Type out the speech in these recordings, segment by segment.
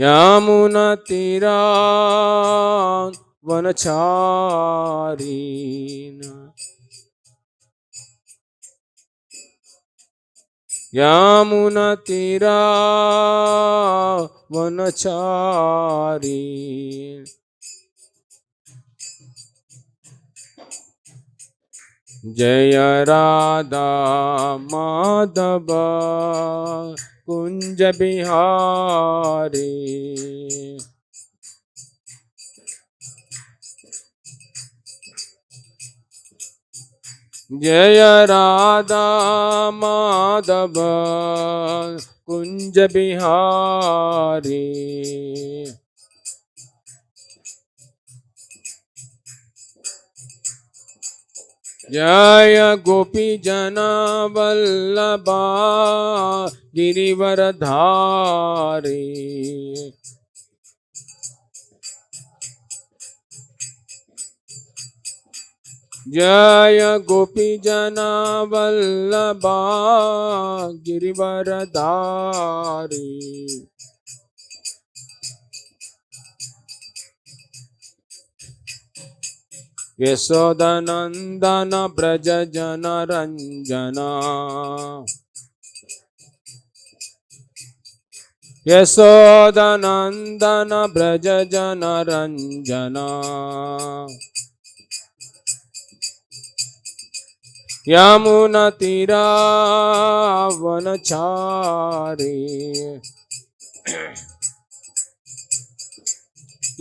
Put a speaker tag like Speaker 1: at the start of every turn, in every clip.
Speaker 1: यमुनतीरा वनचारिण यमुनतीरा वनचारिण जय राधा माधव कुंज बिहारी जय राधा माधव कुंज बिहारी जय गोपी जना वल्लभा गिरिवरधारी जय गोपी जना वल्लभा गिरिवरधारी यशोदनंदन ब्रज जन रंजना यशोदनंदन ब्रज जन रंजना यमुनतीरा वनचारी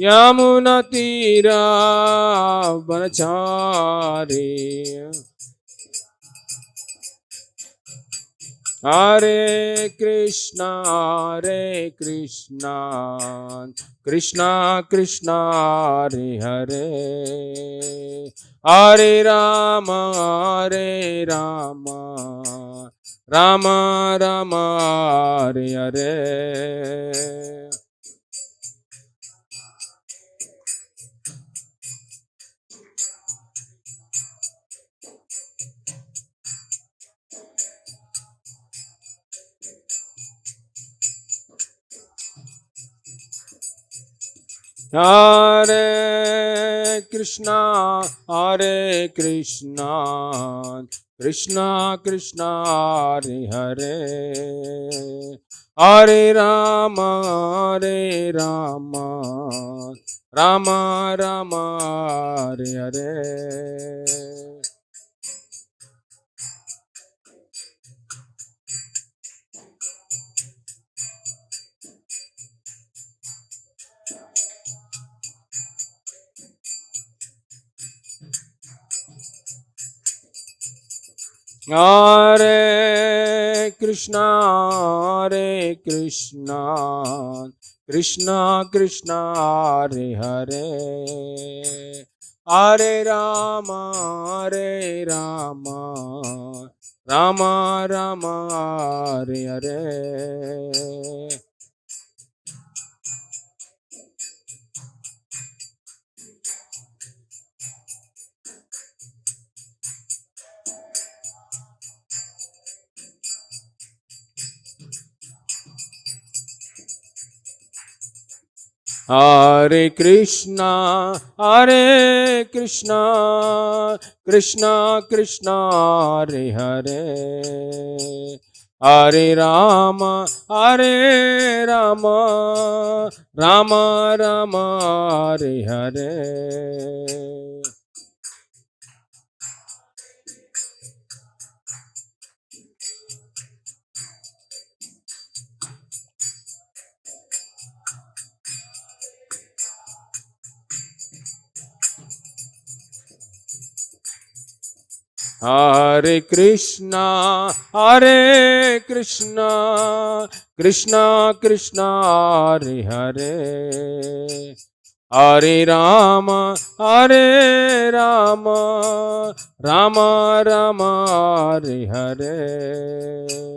Speaker 1: यमुनतीरा वनचारी हरे Krishna Krishna Krishna Hare Hare Hare Ram Ram Ram Hare Hare Hare Krishna, Krishna Krishna, Hare Hare, Hare Rama, Rama Rama, Hare Hare. Hare Krishna, Krishna Krishna, Hare Hare, Hare Rama, Rama Rama, Hare Hare. Hare Krishna, Krishna Krishna, Hare Hare, Hare Rama, Rama Rama, Hare Hare. Hare Krishna, Krishna Krishna, Hare Hare, Hare Rama, Rama Rama, Hare Hare.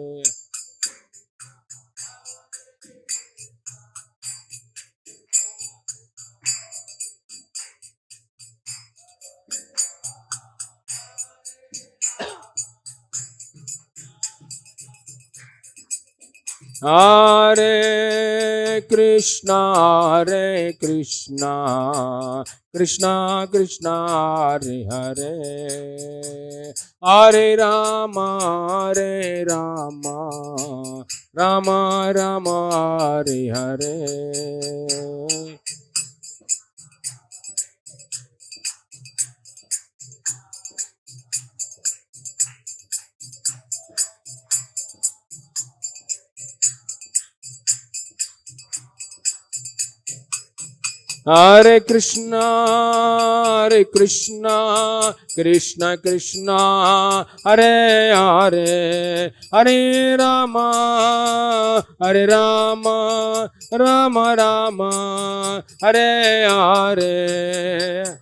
Speaker 1: Hare Krishna, Hare Krishna, Krishna Krishna, Hare Hare, Hare Rama, Hare Rama, Rama Rama, Hare Hare. Hare Krishna, Krishna Krishna, Hare Hare, Hare Rama, Hare Rama, Rama Rama, Hare Hare.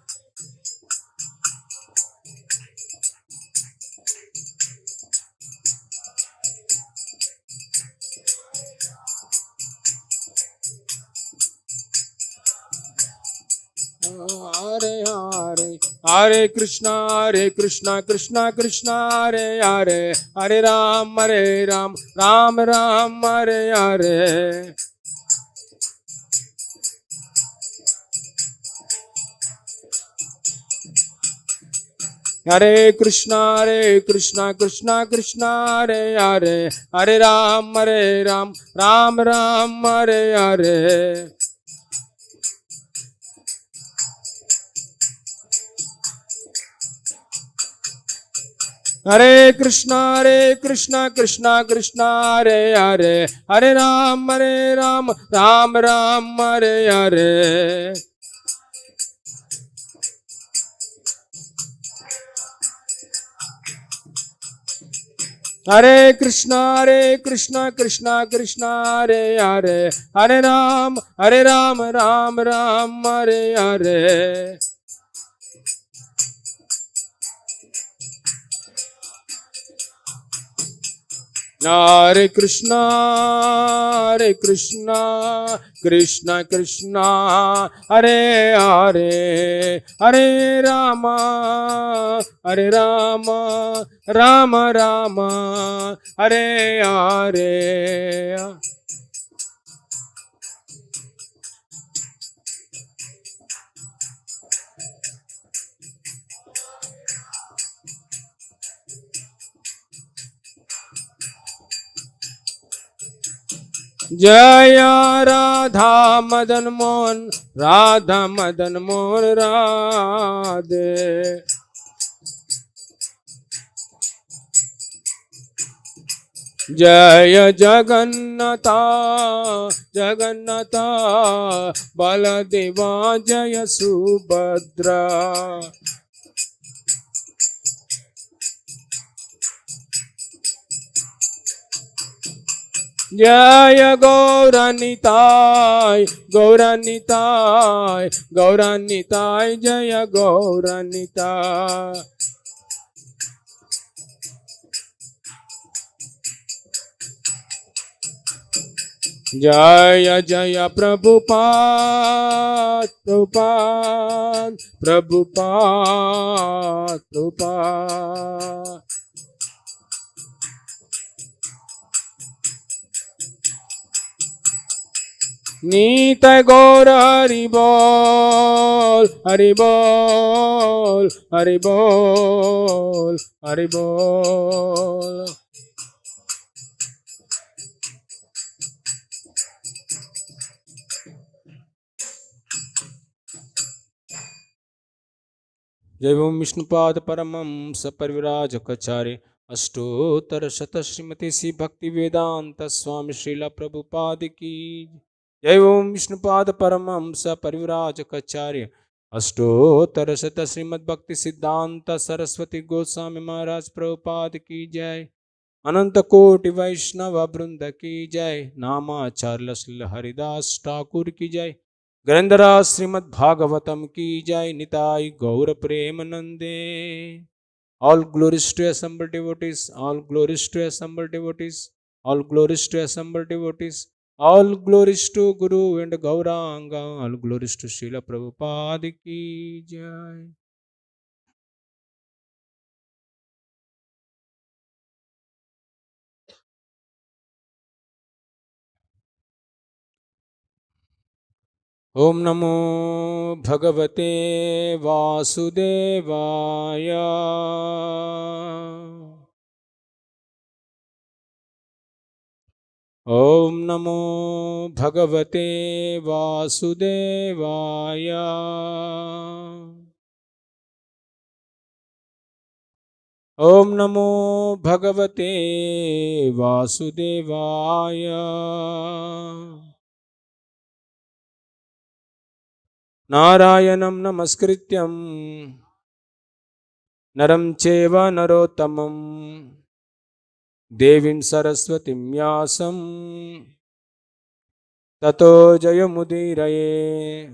Speaker 1: Hare Hare, Hare Krishna, Krishna Krishna, Hare Hare, Hare Ram, Ram Ram, Hare Hare. Hare Krishna, Krishna Krishna, Hare Hare, Hare Ram, Ram Ram, Hare Hare. Hare Krishna, Krishna Krishna, Hare Hare, Hare Ram, Ram Ram, Hare Hare. Hare Krishna, Krishna Krishna, Hare Hare, Hare Ram, Ram Ram, Hare Hare. Hare Krishna, Krishna Krishna, Hare Hare, Hare Rama, Rama Rama, Hare Hare. Jaya Radha Madan Mohan, Radha Madan Mohan Radhe. Jaya Jagannatha, Jagannatha, Baladeva Jaya Subhadra. Jaya Gauranitai, Gauranitai, Gauranitai, Jaya Gauranitai. Jaya Jaya Prabhupada, Prabhupada, Prabhupada, Prabhupada. Nitai Gaura Haribol, Haribol, Haribol, Haribol. जय ओम विष्णुपाद परमं सपरिव्राजकाचार्य अष्टोत्तर शत श्रीमती श्री भक्ति वेदांत स्वामी श्रीला प्रभुपाद की जय ओम विष्णुपाद परमं सपरिव्राजकाचार्य अष्टोत्तर शत श्रीमद भक्ति सिद्धांत सरस्वती गोस्वामी महाराज प्रभुपाद की जय अनंत कोटि वैष्णव वृंद की जय नामाचार्य श्री हरिदास ठाकुर की जय ग्रंथराज श्रीमद् भागवतम की जय निताई गौर प्रेम नंदे all glories to assembled devotees all glories to assembled devotees all glories to assembled devotees all glories to Guru and Gauranga all glories to Srila Prabhupada ki jai. Om Namo Bhagavate Vasudevaya. Om Namo Bhagavate Vasudevaya. Om Namo Bhagavate Vasudevaya. Narayanam Namaskrityam Naram Cheva Narottamam Devim Saraswatim Vyasam Tato Jayamudiraye.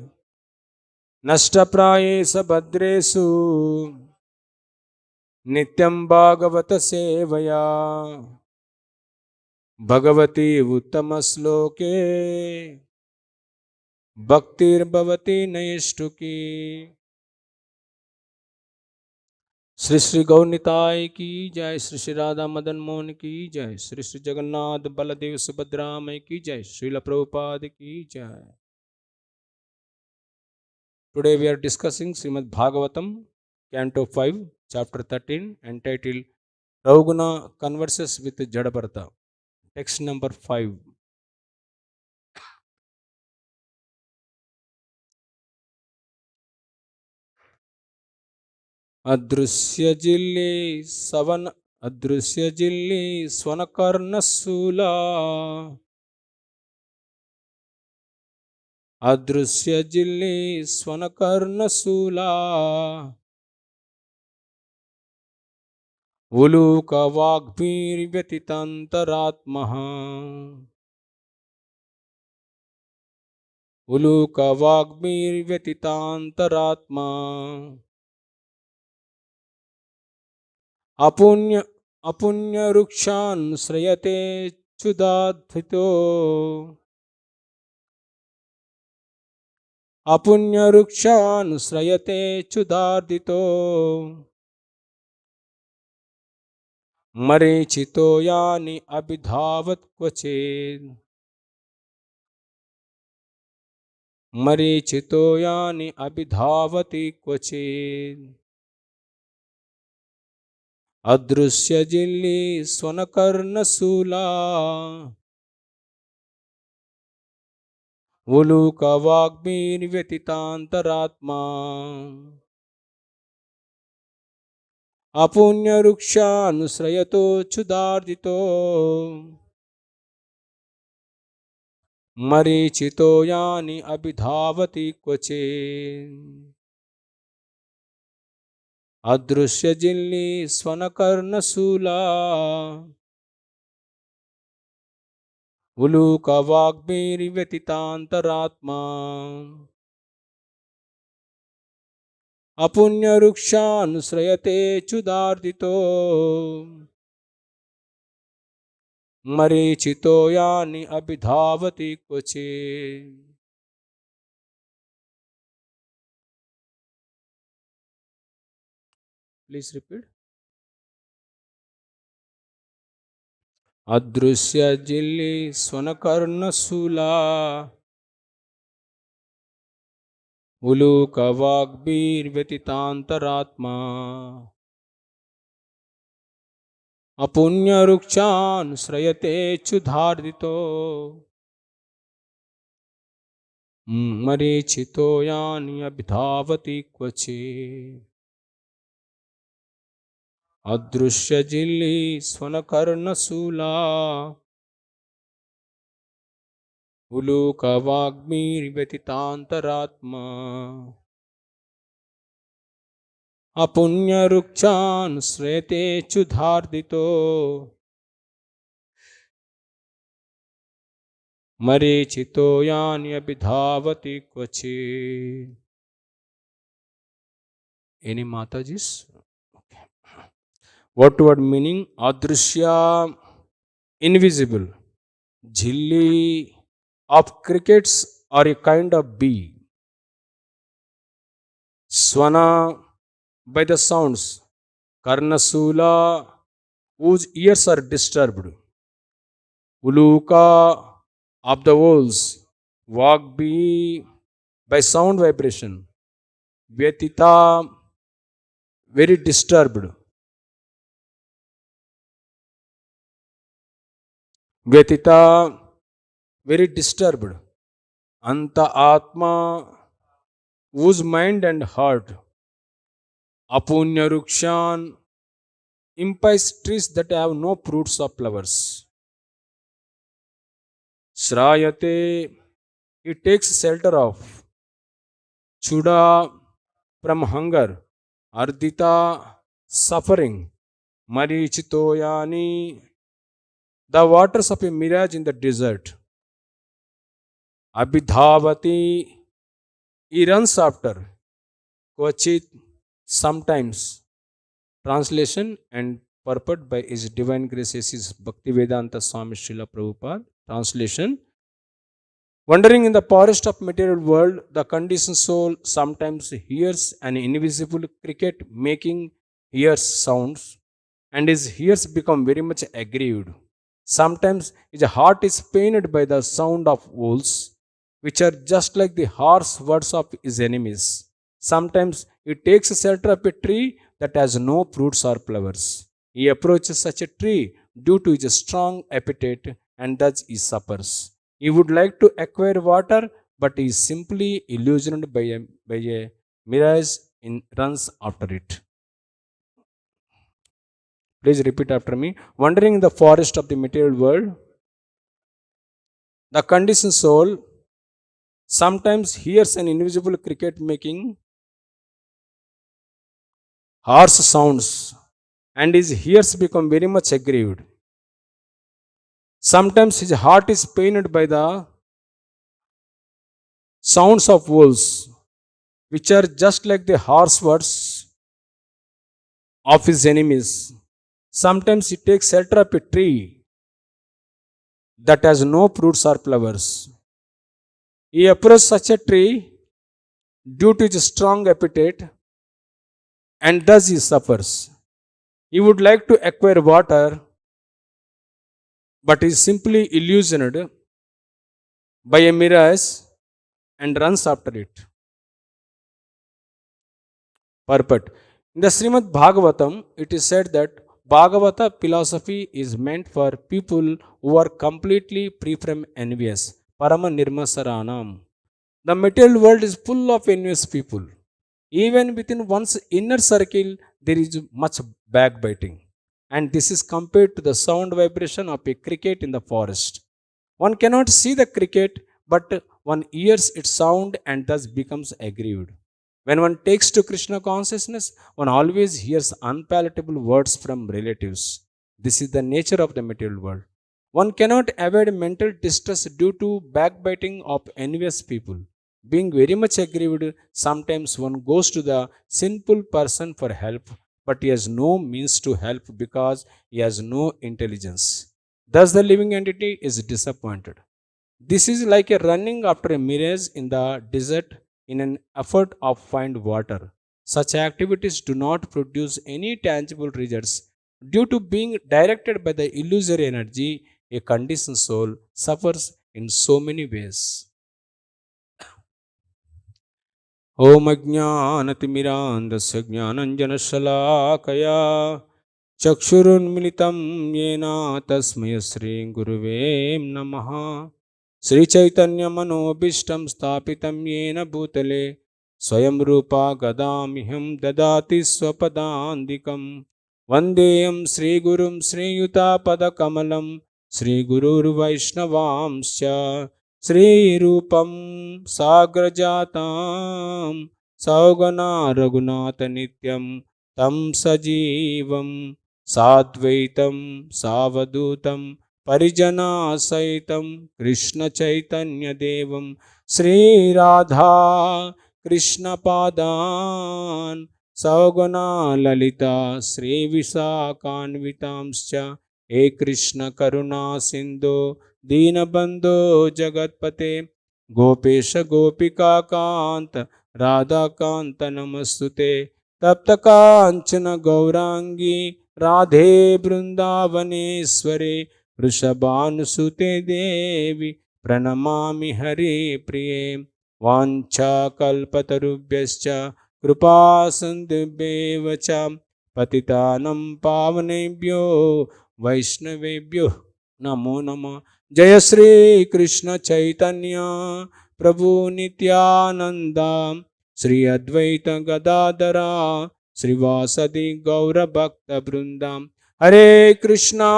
Speaker 1: Nashtaprayesa Bhadresu Nityam Bhagavata Sevaya Bhagavati Uttamasloke Bhaktir Bhavati Naishtuki. Shri Shri Gaur Nitai की जय, श्री श्री राधा मदन मोहन की जय, श्री श्री जगन्नाथ बलदेव सुभद्रा मई की जय, श्रील प्रभुपाद की जय. Today we are discussing Srimad Bhagavatam, Canto 5, Chapter 13, entitled Rauguna Converses with Jadabarta. Text number 5. Adrusya Jilli Swanakarna Sula. Adrusya Jilli Swanakarna Sula. Uluka Vagbhir Vyatitantaratmaha. Uluka Vagbhir Vyatitantaratma. Apunya Rukshan Srayate Chudadhito. Apunya Rukshan Srayate Chudardito. Marichito Yani Abhidhavat Kvached. Marichito Yani Abhidhavati Kvached. Adrusya Jilli Swanakarna Sula. Uluka Vagbhir Vyatitantaratma. Apunya Rukshan Srayato Chudardito. Marichito Yani Abhidhavati Kvached. Adrusya Jilli Swanakarna Sula. Uluka Vagbhir Vyatitantaratma. Apunya Rukshan Srayate Chudardito. Marichito Yani Abhidhavati Kvached. Please repeat. Adrusya Jilli Swanakarna Sula. Uluka Vagbhir Vyatitantaratma. Apunya Rukshan Srayate Chudardito. Marichito Yani Abhidhavati Kvached. Adrusya Jilli Swanakarna Sula. Uluka Vagbhir Vyatitantaratma. Apunya Rukshan Srayate Chudardito. Marichito Yani Abhidhavati Kvached. Any Matajis? Okay. What word meaning? Adrishya, invisible. Jilli, of crickets are a kind of bee. Swana, by the sounds. Karnasula, whose ears are disturbed. Uluka, of the wolves. Vagbhi, by sound vibration. Vyatita, very disturbed. Vyatita, very disturbed. Anta Atma, whose mind and heart. Apunya Rukshan, impious trees that have no fruits of flowers. Shrayate, he takes shelter of. Chuda, from hunger. Ardita, suffering. Marichitoyani, the waters of a mirage in the desert. Abhidhavati, he runs after. Kvachit, sometimes. Translation and purport by His Divine Grace is Bhaktivedanta Swami Srila Prabhupada. Translation: wandering in the forest of material world, the conditioned soul sometimes hears an invisible cricket making ears sounds, and his ears become very much aggrieved. Sometimes his heart is pained by the sound of wolves, which are just like the harsh words of his enemies. Sometimes he takes shelter of a tree that has no fruits or flowers. He approaches such a tree due to his strong appetite, and thus he suffers. He would like to acquire water, but he is simply illusioned by a mirage and runs after it. Please repeat after me. Wandering in the forest of the material world, the conditioned soul sometimes hears an invisible cricket making harsh sounds, and his ears become very much aggrieved. Sometimes his heart is pained by the sounds of wolves, which are just like the harsh words of his enemies. Sometimes he takes shelter of a tree that has no fruits or flowers. He approaches such a tree due to his strong appetite, and thus he suffers. He would like to acquire water, but is simply illusioned by a mirage and runs after it. Purport. In the Srimad Bhagavatam, it is said that Bhagavata philosophy is meant for people who are completely free from envious. Parama Nirmasaranam. The material world is full of envious people. Even within one's inner circle, there is much backbiting. And this is compared to the sound vibration of a cricket in the forest. One cannot see the cricket, but one hears its sound and thus becomes aggrieved. When one takes to Krishna consciousness, one always hears unpalatable words from relatives. This is the nature of the material world. One cannot avoid mental distress due to backbiting of envious people. Being very much aggrieved, sometimes one goes to the sinful person for help, but he has no means to help because he has no intelligence. Thus, the living entity is disappointed. This is like a running after a mirage in the desert in an effort of find water. Such activities do not produce any tangible results. Due to being directed by the illusory energy, a conditioned soul suffers in so many ways. Om Ajnanatimirandasya Jnananjanashalakaya Chakshurunmilitam Yena Tasmaya Sri Guruve Namaha Sri Chaitanya Manobishtam Stapitam Yena Bhutale Swayam Rupa Gadamiham Dadati Swapadandikam Vandeyam Sri Gurum Sri Yuta Padakamalam Sri Gurur Vaishnavamscha Sri Rupam Sagrajatam Saugana Raghunatha Nityam Tam Sajivam Sadvaitam Savadutam Parijana Saitam Krishna Chaitanya Devam Sri Radha Krishna Padan Saugana Lalita Sri Visakanvitamscha He Krishna Karuna Sindhu Deenabandho Jagatpate Gopesha Gopika Kant Radha Kanta Namastute Tapta Kanchana Gaurangi Radhe Brindavanesware Vrishabhanusute Devi Pranamami Hare Priye वाञ्छाकल्पतरुभ्यश्च कृपा सिन्धुभ्येव च पतितानं पावनेभ्यो वैष्णवेभ्यो नमो नमः। जय श्री कृष्ण चैतन्य प्रभु नित्यानंद श्री अद्वैत गदाधरा श्रीवासदि गौर भक्त वृंदा। हरे कृष्णा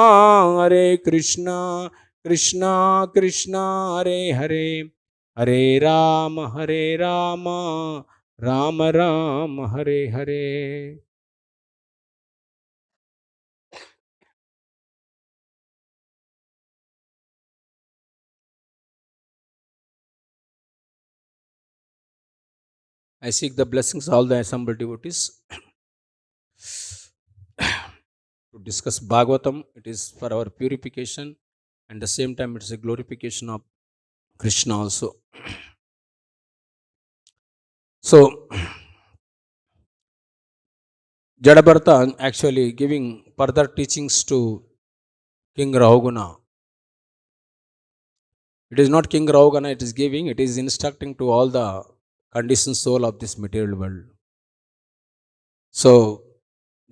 Speaker 1: कृष्णा कृष्णा हरे हरे, हरे Ram Ram Ram Hare Hare. I seek the blessings of all the assembled devotees to discuss Bhagavatam. It is for our purification, and the same time it is a glorification of Krishna also. So, Jadabartha actually giving further teachings to King Rahuguna. It is not King Rahugana, it is giving, it is instructing to all the conditioned soul of this material world. So,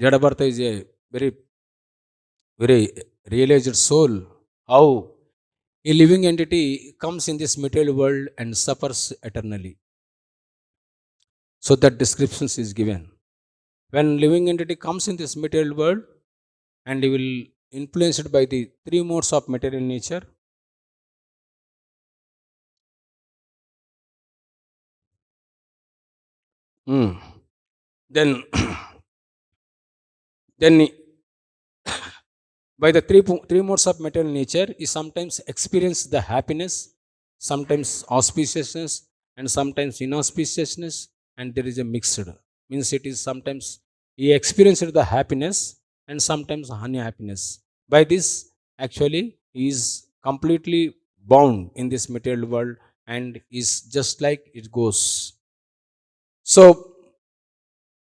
Speaker 1: Jadabartha is a very realized soul. How a living entity comes in this material world and suffers eternally. So that description is given. When living entity comes in this material world and he will influenced by the three modes of material nature, mm, then then by the three modes of material nature, he sometimes experience the happiness, sometimes auspiciousness, and sometimes inauspiciousness, and there is a mixed. Means it is sometimes he experienced the happiness and sometimes unhappiness. By this, actually, he is completely bound in this material world and is just like it goes. So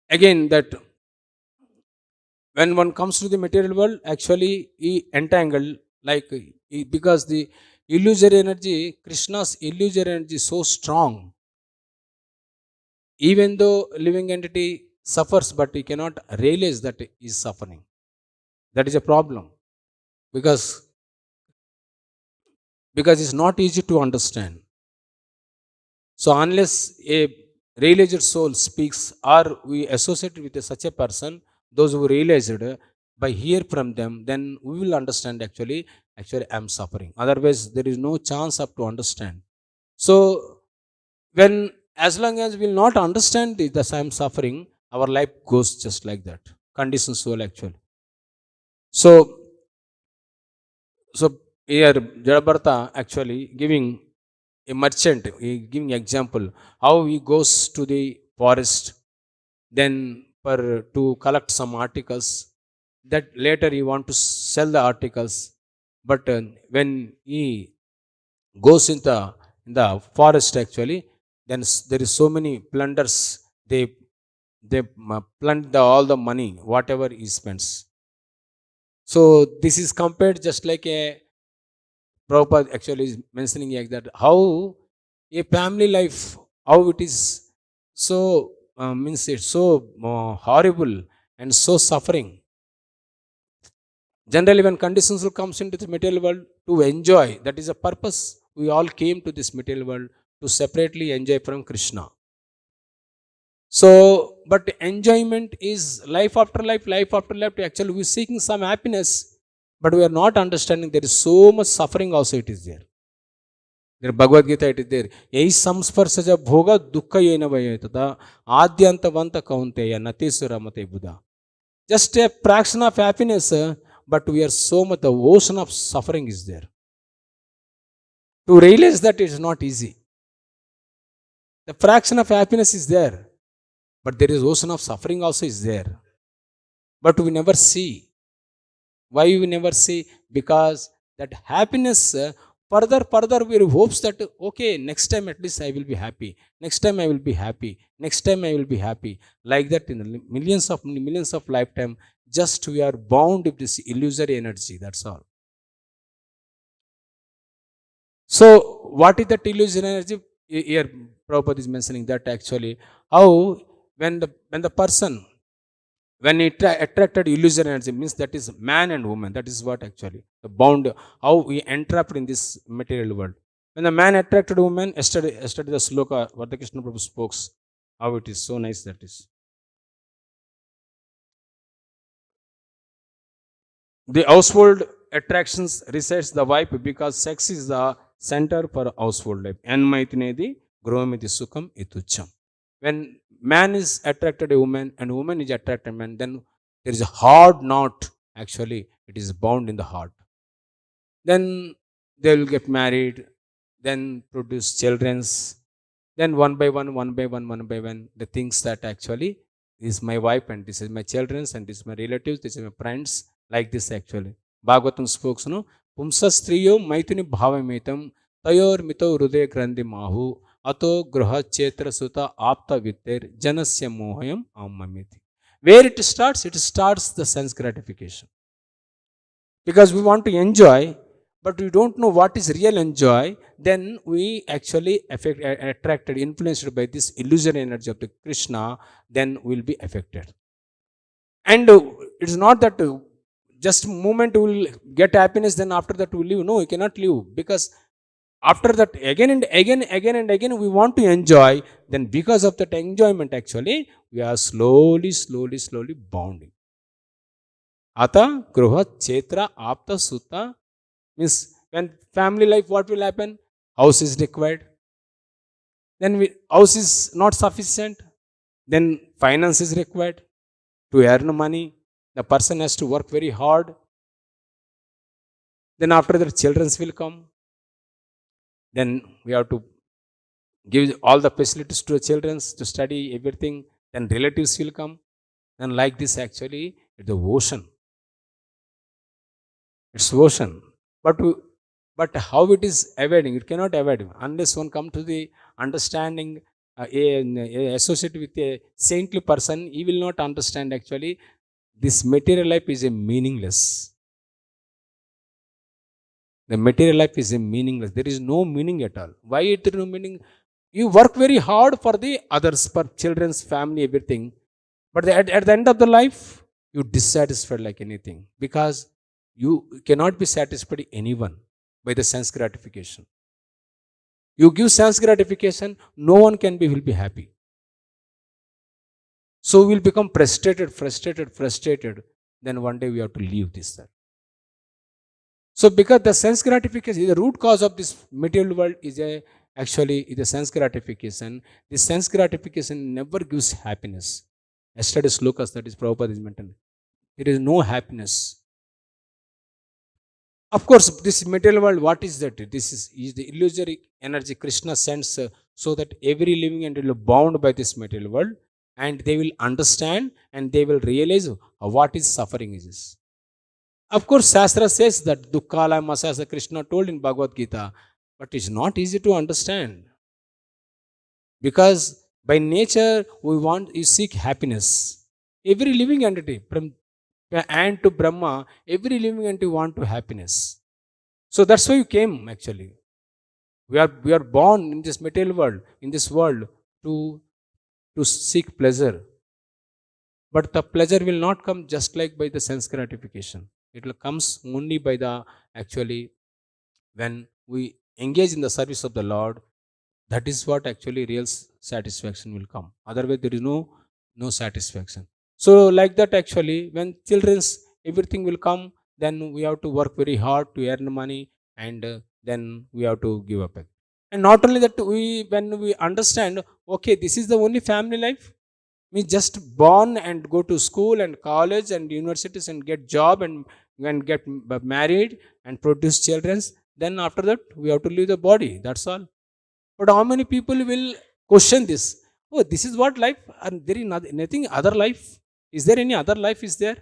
Speaker 1: again, that when one comes to the material world, actually he entangled, like because the illusory energy, Krishna's illusory energy is so strong, even though living entity suffers, but he cannot realize that he is suffering. That is a problem, because it's not easy to understand. So unless a realized soul speaks or we associate with such a person, those who realized, by hear from them, then we will understand actually I am suffering. Otherwise, there is no chance up to understand. So when, as long as we will not understand this I am suffering, our life goes just like that. Conditioned soul actually. So so here Jadabartha actually giving a merchant, he giving example how he goes to the forest, then for to collect some articles, that later he want to sell the articles. But when he goes in the forest actually, then there is so many plunders. They they plunder all the money whatever he spends. So this is compared just like a, Prabhupada actually is mentioning like that, how a family life, how it is so, means it's so horrible and so suffering. Generally, when conditions will comes into the material world to enjoy, that is a purpose. We all came to this material world to separately enjoy from Krishna. So, but enjoyment is life after life, life after life. Actually, we're seeking some happiness, but we are not understanding there is so much suffering also it is there. There Bhagavad Gita it is there. Yai samsparsaja bhoga dukkha yena vayetada adyantavanta kaunteya natesuramate Buddha. Just a fraction of happiness, but we are so much, the ocean of suffering is there. To realize that it is not easy. The fraction of happiness is there, but there is ocean of suffering also is there. But we never see. Why we never see? Because that happiness, further we hopes that okay, next time at least I will be happy, next time I will be happy, next time I will be happy. Like that in the millions of lifetime, just we are bound with this illusory energy, that's all. So what is that illusory energy? Here Prabhupada is mentioning that actually how when the person when it attracted illusion energy means that is man and woman. That is what actually the bound how we entrapped in this material world. When the man attracted woman, yesterday the sloka what the Krishna Prabhu spoke, how it is so nice that is. The household attractions resides the wife because sex is the center for household life. Enmaitinedi gromiti sukham itucham. When man is attracted a woman and woman is attracted a man, then there is a hard knot. Actually, it is bound in the heart. Then they will get married, then produce childrens. Then one by one, the things that actually this is my wife and this is my childrens and this is my relatives, this is my friends, like this actually. Bhagavatam spoke, no? Pumsa striyo maituni bhavamitam tayor mito hruday grandhi mahu ato gruha chetra suta apta vitter janasya mohayam ammamiti. Where it starts? It starts the sense gratification. Because we want to enjoy, but we don't know what is real enjoy, then we actually attracted, influenced by this illusory energy of the Krishna, then we'll be affected. And it's not that just moment will get happiness, then after that we live. No, we cannot live because after that again we want to enjoy. Then because of that enjoyment, actually we are slowly bounding. Ata Gruha Chetra Apta Sutta means when family life, what will happen? House is required. Then house is not sufficient. Then finance is required to earn money. The person has to work very hard. Then after that, children will come. Then we have to give all the facilities to the children to study everything. Then relatives will come. And like this, actually, it's the ocean. It's ocean. But how it is avoiding? It cannot avoid unless one come to the understanding. Associate with a saintly person, he will not understand actually this material life is a meaningless. The material life is a meaningless. There is no meaning at all. Why is there no meaning? You work very hard for the others, for children's family, everything. But at the end of the life, you dissatisfied like anything because you cannot be satisfied anyone by the sense gratification. You give sense gratification, no one will be happy. So we'll become frustrated. Then one day we have to leave this. So because the sense gratification, the root cause of this material world is actually the sense gratification. The sense gratification never gives happiness. Yesterday slokas that is Prabhupada is mentioned. There is no happiness. Of course, this material world, what is that? This is the illusory energy Krishna sends so that every living entity will be bound by this material world and they will understand and they will realize what is suffering is. Of course, Shastra says that Dukkala Masasa Krishna told in Bhagavad Gita, but it's not easy to understand. Because by nature, we seek happiness. Every living entity, from ant to Brahma, every living entity want to happiness. So that's why you came actually. We are born in this material world, in this world, to seek pleasure. But the pleasure will not come just like by the sense gratification. It will comes only by the actually when we engage in the service of the Lord. That is what actually real satisfaction will come. Otherwise, there is no satisfaction. So like that actually, when children's everything will come, then we have to work very hard to earn money, and then we have to give up. And not only that, when we understand, okay, this is the only family life. We just born and go to school and college and universities and get job and get married and produce children. Then after that, we have to leave the body. That's all. But how many people will question this? Oh, this is what life, and there is nothing other life. Is there any other life? Is there?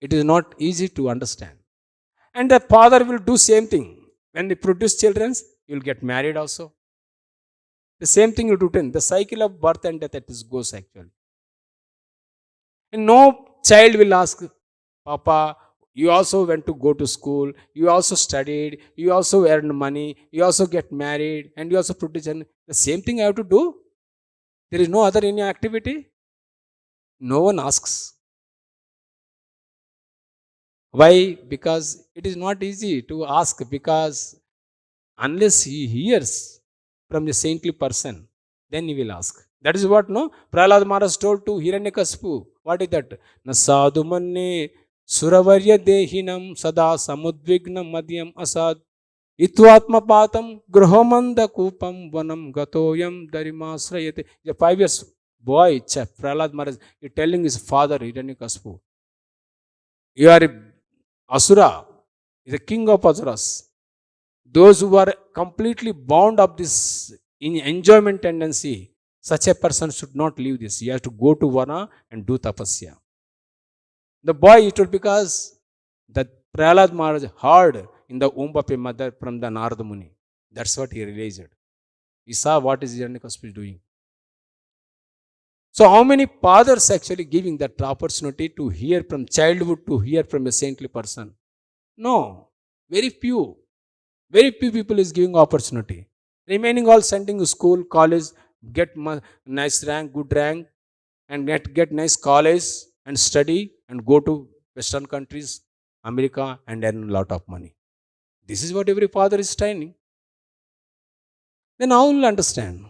Speaker 1: It is not easy to understand. And the father will do same thing. When they produce children, you will get married also. The same thing you do. The cycle of birth and death that is goes actually. And no child will ask, Papa, You also went to go to school, you also studied, you also earned money, you also get married, and you also produce the same thing I have to do. There is no other any activity. No one asks. Why? Because it is not easy to ask, because unless he hears from the saintly person, then he will ask. That is what no Prahlad Maharaj told to Hiranyakaspu. What is that? Na sadhu manne suravarya dehinam sada samudvignam madhyam asad itvatmapatam grahomanda kupam vanam gatoyam darimasrayate. The 5 years boy, Prahlad Maharaj, he telling his father Hiranyakaspu, you are a asura, is a king of asuras. Those who are completely bound of this in enjoyment tendency, such a person should not leave this. He has to go to Vana and do tapasya. The boy, it was because that Prahlad Maharaj heard in the womb of a mother from the Narada Muni. That's what he realized. He saw what is Hiranyakashipu doing. So how many fathers actually giving that opportunity to hear from childhood, to hear from a saintly person? No, very few. Very few people is giving opportunity. Remaining all sending to school, college, get nice rank, good rank, and get nice college and study and go to Western countries, America, and earn a lot of money. This is what every father is training. Then how will understand?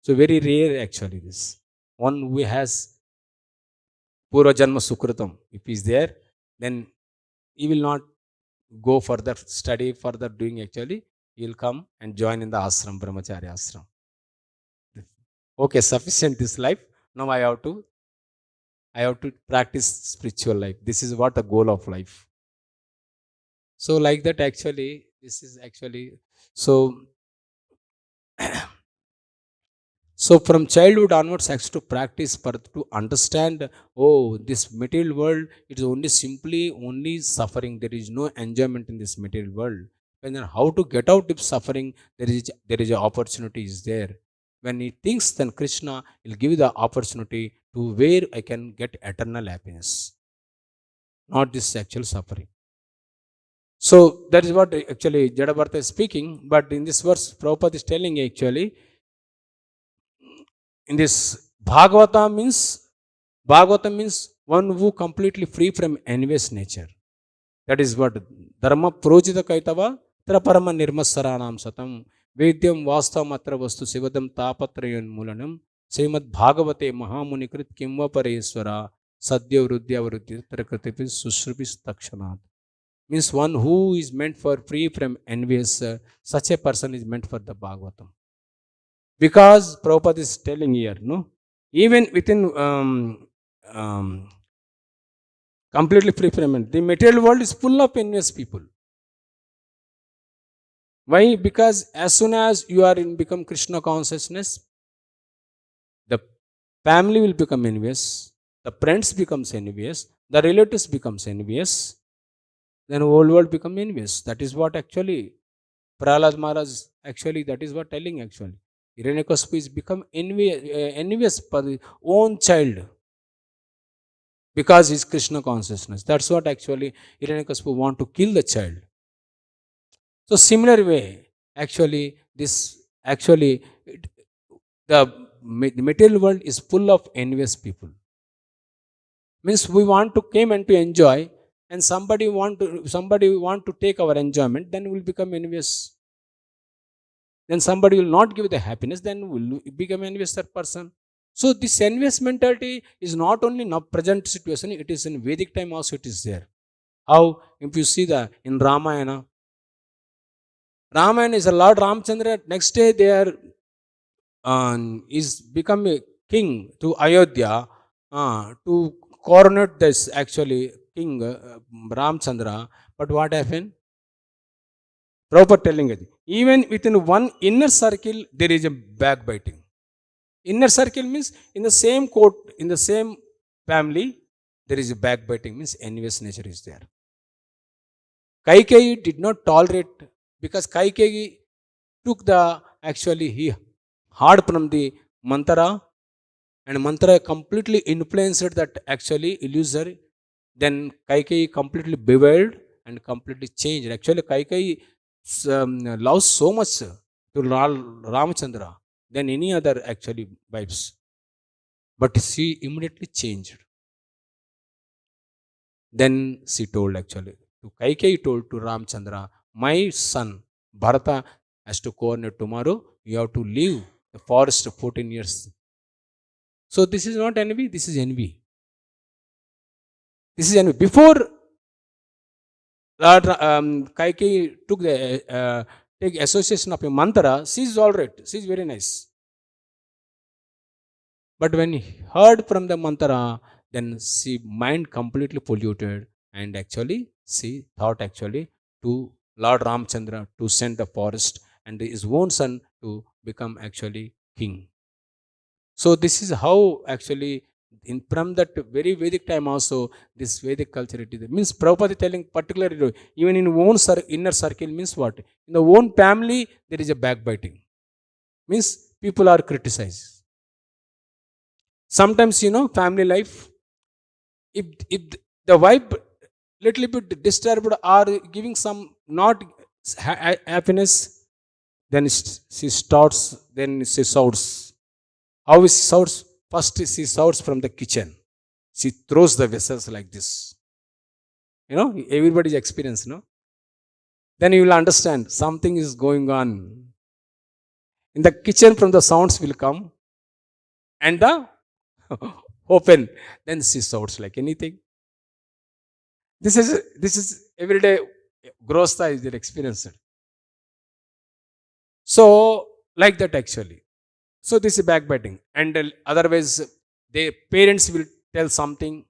Speaker 1: So very rare actually this. One who has Purva Janma Sukritam, if he is there, then he will not go further study, further doing actually. He will come and join in the ashram, brahmacharya ashram. Okay, sufficient this life. Now I have to practice spiritual life. This is what the goal of life. So like that actually, this is actually so. So from childhood onwards, has to practice for to understand. Oh, this material world, it is only simply only suffering. There is no enjoyment in this material world. And then how to get out of suffering? There is an opportunity is there. When he thinks, then Krishna will give the opportunity to where I can get eternal happiness, not this actual suffering. So that is what actually Jadabartha is speaking. But in this verse, Prabhupada is telling actually, in this Bhagavatam means one who completely free from envious nature. That is what dharma projita kaitava parama nirmasaranam satam vedyam vastamatra vastu sivadam tapatrayan mulanam Srimad Bhagavate Mahamunikrit Kimva Pareswara Sadhya Vruddhya Vruddhi Tarakatipi Sushrubis Takshanat. Means one who is meant for free from envious, such a person is meant for the Bhagavatam. Because Prabhupada is telling here, no, even within completely free from it, the material world is full of envious people. Why? Because as soon as you are in become Krishna consciousness, the family will become envious, the friends becomes envious, the relatives becomes envious, then whole world become envious. That is what actually Prahlad Maharaj actually, that is what telling actually. Hiranyakashipu is become envious for his own child because he is Krishna consciousness. That's what actually Hiranyakashipu want to kill the child. So similar way, actually this actually the material world is full of envious people. Means we want to came and to enjoy, and somebody want to take our enjoyment, then we will become envious. Then somebody will not give the happiness, then will become envious that person. So this envious mentality is not only in our present situation, it is in Vedic time also it is there. How? If you see the in Ramayana is a Lord Ramchandra, next day they are is become a king to Ayodhya to coronate this actually king Ramchandra. But what happened? Prabhupada telling it. Even within one inner circle, there is a backbiting. Inner circle means in the same court, in the same family, there is a backbiting, means envious nature is there. Kaikeyi did not tolerate, because Kaikeyi took the actually he heard from the mantra, and mantra completely influenced that actually illusory, Then Kaikeyi completely bewildered and completely changed. Actually, Kaikeyi loves so much to Ramachandra than any other actually wives. But she immediately changed. Then she told actually to Kaikeyi told to Ramchandra, my son Bharata has to coordinate tomorrow. You have to leave the forest 14 years. So this is not envy, this is envy. This is envy. Before Kaikeyi took the take association of a mantra, she is all right. She is very nice. But when he heard from the mantra, then she mind completely polluted, and actually she thought actually to Lord Ramchandra to send the forest and his own son to become actually king. So this is how actually in from that very Vedic time also this Vedic culture it is. Means Prabhupada telling particularly even in own inner circle means what? In the own family there is a backbiting. Means people are criticized. Sometimes family life, if the wife little bit disturbed or giving some not happiness, then she starts, then she shouts. How she shouts? First she shouts from the kitchen. She throws the vessels like this. Everybody's experience, then you will understand something is going on in the kitchen. From the sounds will come and the open, then she shouts like anything. This is everyday growth is their experience. So like that actually. So this is backbiting, and otherwise their parents will tell something,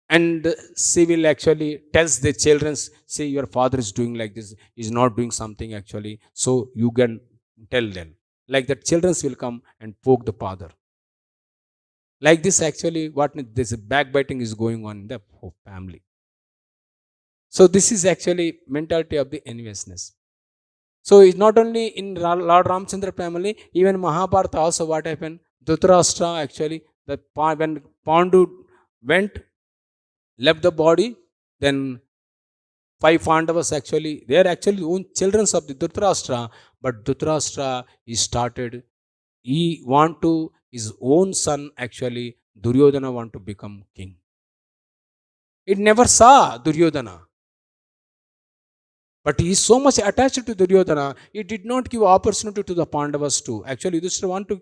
Speaker 1: and she will actually tells the children, say your father is doing like this, is not doing something actually, so you can tell them. Like that children will come and poke the father. Like this actually what this backbiting is going on in the family. So this is actually mentality of the enviousness. So it's not only in Lord Ramchandra family, even Mahabharata also what happened? Dhritarashtra actually, when Pandu went, left the body, then five Pandavas actually, they are actually own children of the Dhritarashtra, but Dhritarashtra he started, he want to, his own son actually, Duryodhana want to become king. It never saw Duryodhana. But he is so much attached to Duryodhana, he did not give opportunity to the Pandavas too. Actually, Yudhishthira want to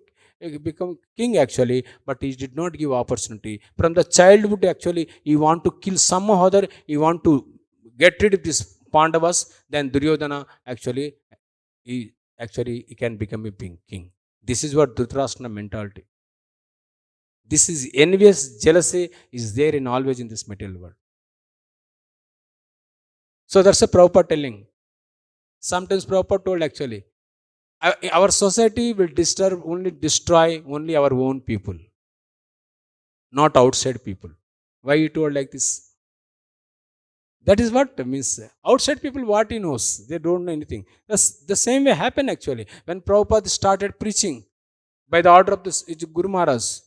Speaker 1: become king actually, but he did not give opportunity. From the childhood actually, he want to kill some other, he want to get rid of this Pandavas, then Duryodhana he can become a king. This is what Dhritarashtra mentality. This is envious jealousy is there in always in this material world. So that's a Prabhupada telling. Sometimes Prabhupada told actually, our society will destroy only our own people, not outside people. Why he told like this? That is what means. Outside people, what he knows, they don't know anything. The same way happened actually when Prabhupada started preaching by the order of this Guru Maharaj.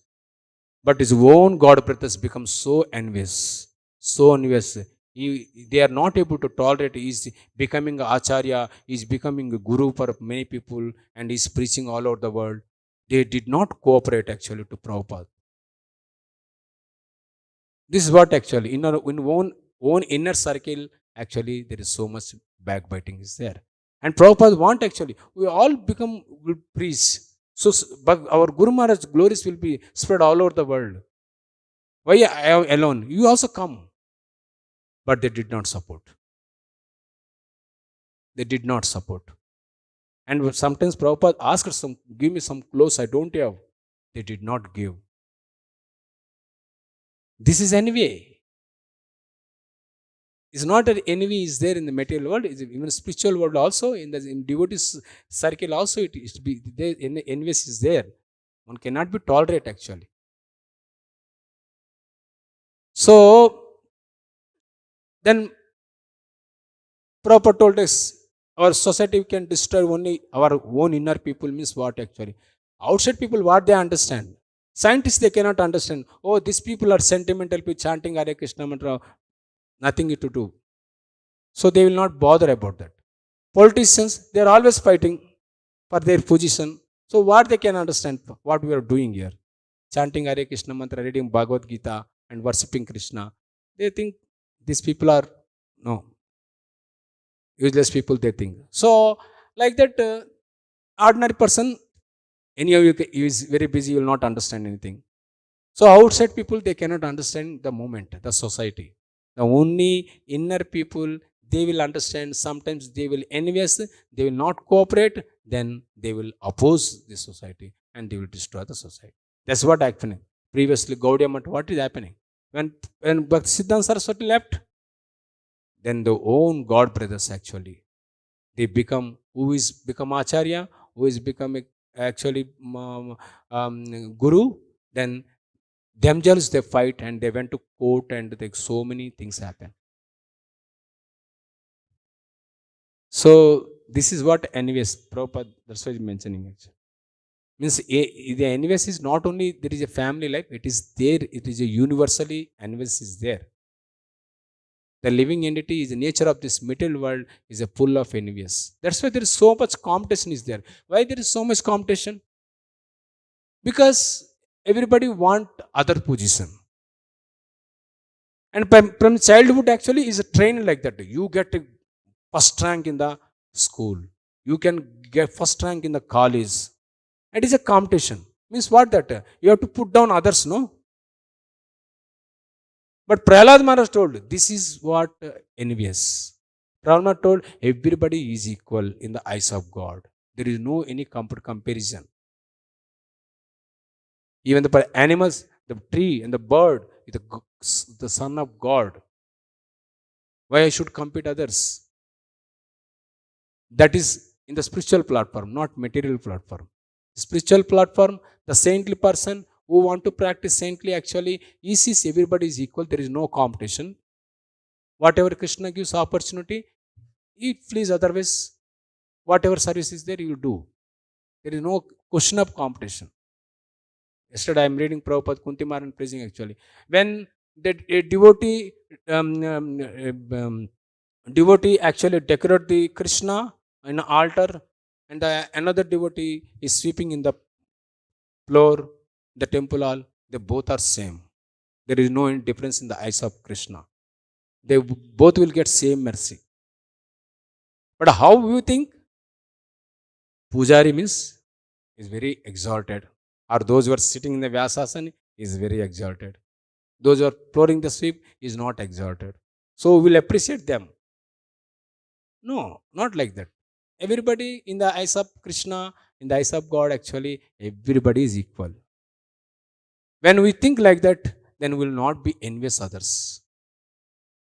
Speaker 1: But his own God brothers become so envious, so envious. They are not able to tolerate. He's becoming Acharya, he's becoming a guru for many people, and he's preaching all over the world. They did not cooperate actually to Prabhupada. This is what actually in our own inner circle, actually there is so much backbiting is there. And Prabhupada want actually, we all will preach. So but our Guru Maharaj glories will be spread all over the world. Why I am alone? You also come. But they did not support. They did not support. And sometimes Prabhupada asked some, give me some clothes I don't have. They did not give. This is envy. It's not that envy is there in the material world, it's even spiritual world also, in devotees circle also, it is to be there, envy is there. One cannot be tolerate actually. So then Prabhupada told us, our society can destroy only our own inner people means what actually? Outside people, what they understand? Scientists, they cannot understand. Oh, these people are sentimental people chanting Hare Krishna mantra, nothing to do. So they will not bother about that. Politicians, they are always fighting for their position. So what they can understand what we are doing here? Chanting Hare Krishna mantra, reading Bhagavad Gita and worshipping Krishna. They think these people are no useless people. They think so like that. Ordinary person, any of you is very busy, you will not understand anything. So outside people, they cannot understand the moment, the society. The only inner people, they will understand. Sometimes they will envious, they will not cooperate, then they will oppose the society and they will destroy the society. That's what happening. Previously, Gaudiya Math, what is happening? When Bhaktisiddhanta Saraswati left, then the own God brothers actually, they become, who is become Acharya, who is becoming actually Guru, then themselves they fight and they went to court and so many things happen. So this is what envious, Prabhupada, that's why he's mentioning actually. Means the envious is not only there is a family life, it is there, it is a universally envious is there. The living entity is the nature of this material world is a full of envious. That's why there is so much competition is there. Why there is so much competition? Because everybody want other position. And from childhood actually is a training like that. You get a first rank in the school. You can get first rank in the college. It is a competition. Means what that? You have to put down others, no? But Prahlad Maharaj told, this is what envious. Prahlad Maharaj told, everybody is equal in the eyes of God. There is no any comparison. Even the animals, the tree and the bird, the son of God. Why I should compete others? That is in the spiritual platform, not material platform. Spiritual platform, the saintly person who want to practice saintly actually, he sees everybody is equal. There is no competition. Whatever Krishna gives opportunity, he please otherwise, whatever service is there, you do. There is no question of competition. Yesterday I am reading Prabhupada Kuntimaran preaching actually. When a devotee actually decorate the Krishna in an altar, and another devotee is sweeping in the floor, the temple hall, they both are same. There is no difference in the eyes of Krishna. They both will get same mercy. But how you think? Pujari means is very exalted. Or those who are sitting in the Vyasasana is very exalted. Those who are pouring the sweep is not exalted. So we will appreciate them. No, not like that. Everybody in the eyes of Krishna, in the eyes of God, actually, everybody is equal. When we think like that, then we will not be envious others.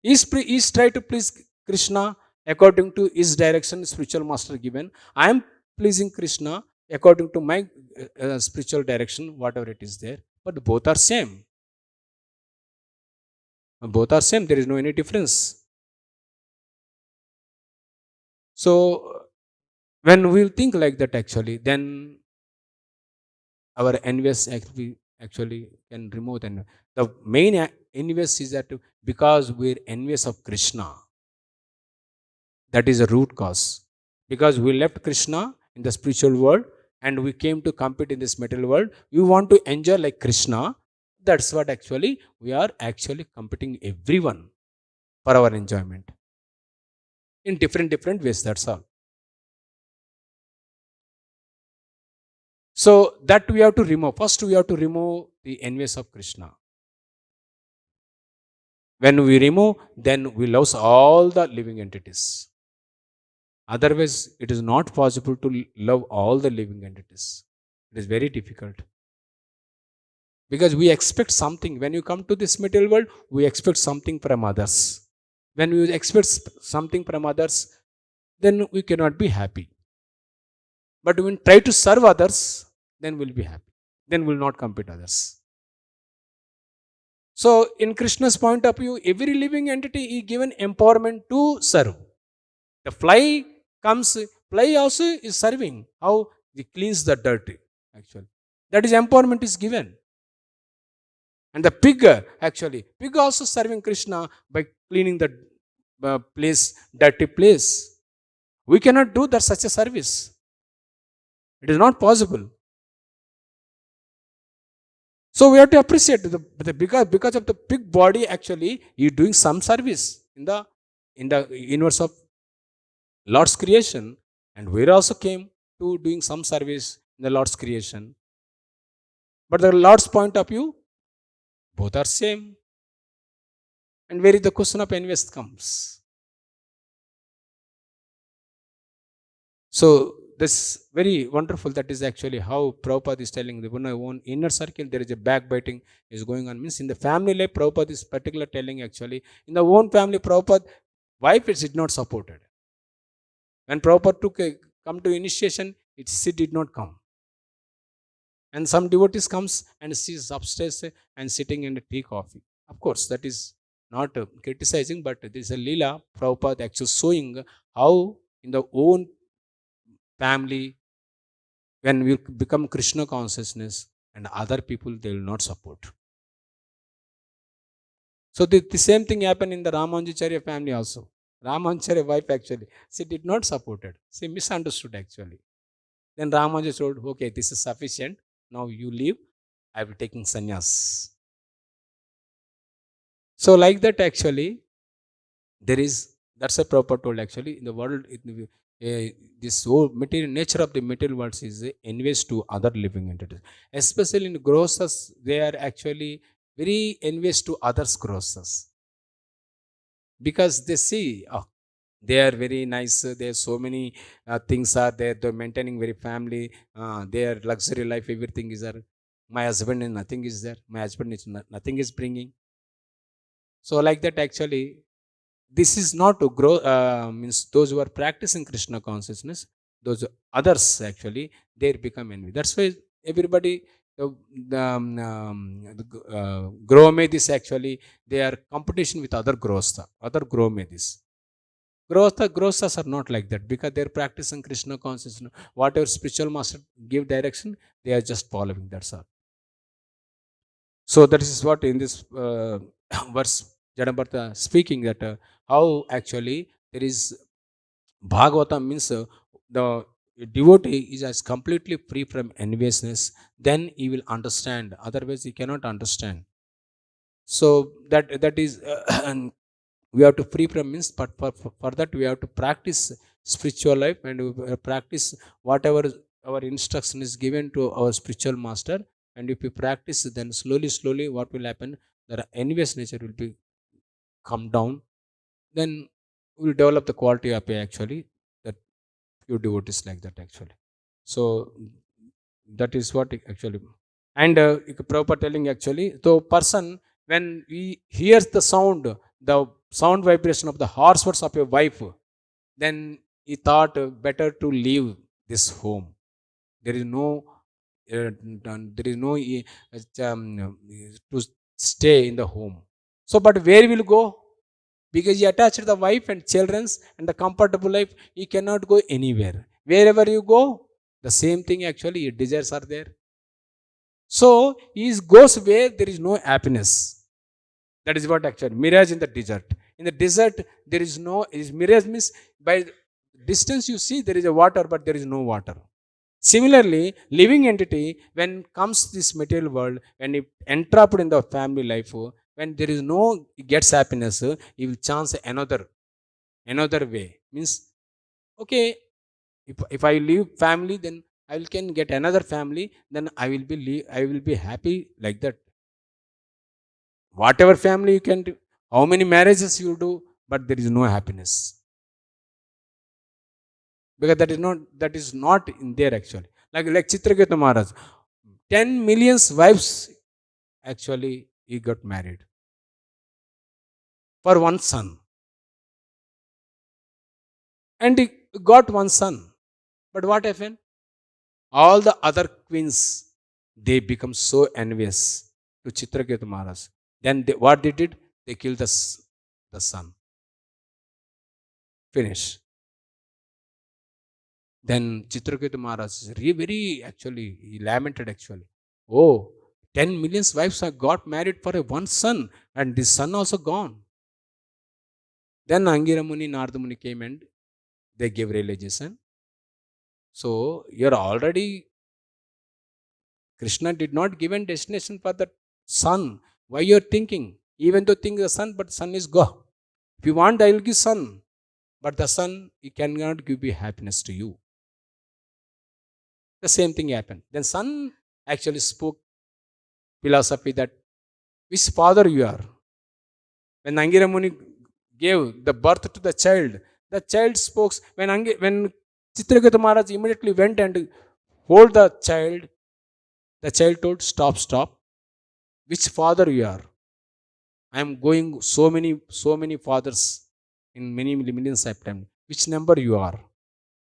Speaker 1: Each try to please Krishna according to his direction, spiritual master given. I am pleasing Krishna according to my spiritual direction, whatever it is there. But both are same. Both are same. There is no any difference. So when we think like that, actually, then our envious actually can remove. And the main envious is that because we're envious of Krishna, that is a root cause. Because we left Krishna in the spiritual world and we came to compete in this material world, we want to enjoy like Krishna. That's what actually we are actually competing everyone for our enjoyment in different ways. That's all. So that we have to remove. First, we have to remove the envious of Krishna. When we remove, then we lose all the living entities. Otherwise, it is not possible to love all the living entities. It is very difficult. Because we expect something. When you come to this material world, we expect something from others. When we expect something from others, then we cannot be happy. But when we try to serve others, then we'll be happy. Then we'll not compete others. So, in Krishna's point of view, every living entity is given empowerment to serve. The fly comes, fly also is serving. How? He cleans the dirty, actually. That is empowerment is given. And the pig, actually, pig also serving Krishna by cleaning the place, dirty place. We cannot do that such a service. It is not possible. So we have to appreciate because of the pig body, actually, he is doing some service in the universe of Lord's creation, and we also came to doing some service in the Lord's creation. But the Lord's point of view, both are same. And where is the question of envious comes? So this very wonderful. That is actually how Prabhupada is telling. The one inner circle, there is a backbiting is going on. Means in the family life, Prabhupada is particular telling, actually in the own family, Prabhupada wife is did not supported. When Prabhupada come to initiation, she did not come. And some devotees comes and she's upstairs and sitting in a tea coffee. Of course, that is not criticizing, but this is a lila. Prabhupada actually showing how in the own family, when we become Krishna consciousness, and other people, they will not support. So the same thing happened in the Ramanujacharya family also. Ramanujacharya wife, actually, she did not support it. She misunderstood, actually. Then Ramanuja told, okay, this is sufficient. Now you leave. I will taking sannyas. So like that, actually, there is, that's a proper told, actually, in the world, this whole material nature of the material world is envious to other living entities. Especially in grosses, they are actually very envious to others grosses. Because they see, oh, they are very nice, there are so many things are there, they're maintaining very family, their luxury life, everything is there. My husband and nothing is there, my husband is nothing is bringing. So like that, actually, this is not to grow, means those who are practicing Krishna consciousness, those others, actually, they become envy. That's why everybody, grow medis, actually, they are competition with other growstha, other grow medis. Grosthas are not like that, because they're practicing Krishna consciousness. Whatever spiritual master give direction, they are just following. That's all. So that is what in this verse Jadabharta speaking, that how actually there is Bhagavatam, means the devotee is as completely free from enviousness, then he will understand. Otherwise, he cannot understand. So that is and we have to free from, means, but for that we have to practice spiritual life, and we practice whatever our instruction is given to our spiritual master. And if we practice, then slowly what will happen, the envious nature will be come down. Then we will develop the quality of actually that few devotees like that, actually. So that is what actually. And proper telling, actually, so person, when he hears the sound, the sound vibration of the harsh words of your wife, then he thought better to leave this home. There is no there is no to stay in the home. So but where will go? Because he attached the wife and children's and the comfortable life, he cannot go anywhere. Wherever you go, the same thing, actually, your desires are there. So he goes where there is no happiness. That is what actually mirage in the desert. In the desert, there is no is mirage, means by distance you see there is a water, but there is no water. Similarly, living entity, when comes this material world, when it entrapped in the family life, when there is no gets happiness, he will chance another way. Means, okay, if I leave family, then I will can get another family, then I will be happy like that. Whatever family you can do, how many marriages you do, but there is no happiness, because that is not in there, actually. Like Chitraketu Maharaj, 10 millions wives, actually, he got married for one son, and he got one son. But what happened? All the other queens, they become so envious to Chitraketu Maharaj. Then what they did? They killed the son. Finish. Then Chitraketu Maharaj is very, actually, he lamented, actually. Oh, 10 million wives have got married for a one son, and this son also gone. Then Angira Muni, Narada Muni came and they gave realization. So you're already, Krishna did not give a destination for the son. Why you're thinking? Even though think the son, but son is go. If you want, I will give son. But the son, he cannot give you happiness to you. The same thing happened. Then son actually spoke philosophy that which father you are. When Angira Muni gave the birth to the child spoke. When Chitragata Maharaj immediately went and hold the child told, stop, stop. Which father you are? I am going so many fathers in many millions of times. Which number you are?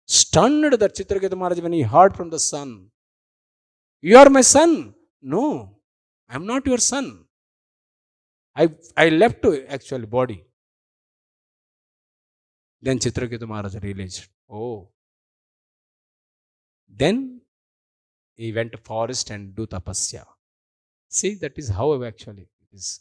Speaker 1: Stunned that Chitragata Maharaj when he heard from the son. You are my son. No, I am not your son. I left actually body. Then Chitragata Maharaj realized, oh. Then he went to forest and do tapasya. See, that is how actually it is.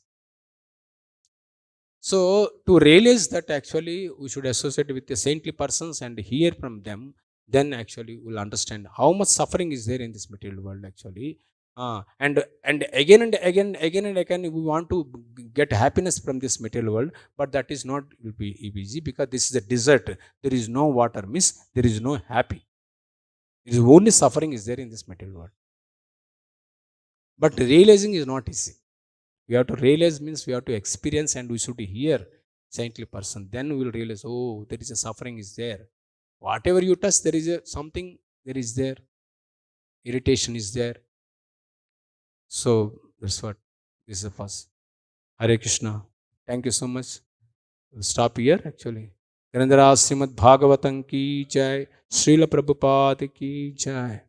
Speaker 1: So to realize that actually we should associate with the saintly persons and hear from them, then actually we'll understand how much suffering is there in this material world actually. And again and again we want to get happiness from this material world, but that is not will be easy because this is a desert. There is no water, means there is no happy. It is only suffering is there in this material world. But realizing is not easy. We have to realize means we have to experience and we should hear saintly person. Then we will realize, oh, there is a suffering is there. Whatever you touch, there is a something there is there. Irritation is there. So that's what this is the first. Hare Krishna. Thank you so much. We'll stop here actually. Srimad Bhagavatam ki jai. Srila Prabhupada ki jai.